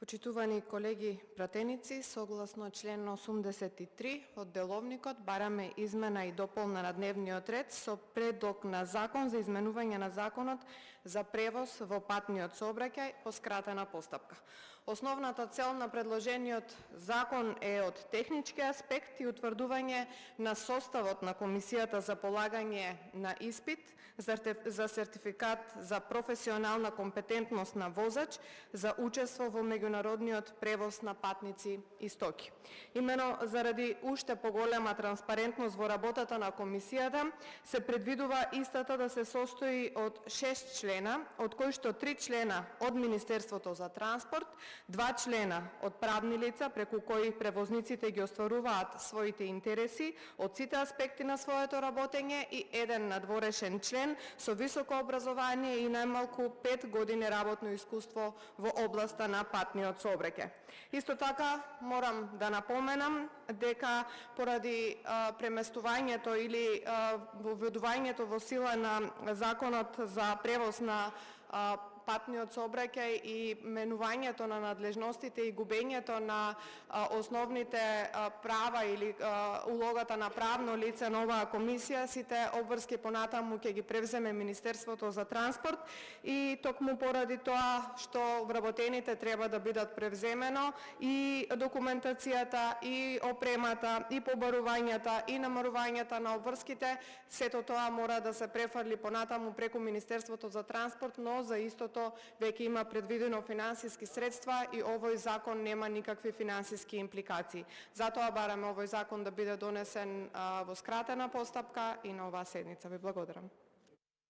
Почитувани колеги пратеници, согласно член 83 од Деловникот, бараме измена и дополна на дневниот ред со предлог на закон за изменување на законот за превоз во патниот сообраќај по скратена постапка. Основната цел на предложениот закон е од технички аспект и утврдување на составот на Комисијата за полагање на испит за сертификат за професионална компетентност на возач за учество во меѓународниот превоз на патници и стоки. Имено заради уште поголема транспарентност во работата на Комисијата, се предвидува истата да се состои од 6 члена, од кои што 3 члена од Министерството за транспорт, 2 члена од правни лица преку кои превозниците ги остваруваат своите интереси од сите аспекти на своето работење и еден надворешен член со високо образование и најмалку 5 години работно искуство во областа на патниот сообраќај. Исто така морам да напоменам дека поради преместувањето или воведувањето во сила на Законот за превоз на патниот сообраќај и менувањето на надлежностите и губењето на основните права или улогата на правно лице на оваа комисија, сите обврски понатаму ќе ги превземе Министерството за транспорт и токму поради тоа што вработените треба да бидат превземено и документацијата, и опремата, и побарувањата, и намарувањата на обврските, сето тоа мора да се префрли понатаму преку Министерството за транспорт, но за истото веќе има предвидено финансиски средства и овој закон нема никакви финансиски импликации. Затоа бараме овој закон да биде донесен во скратена постапка и на оваа седница. Ви благодарам.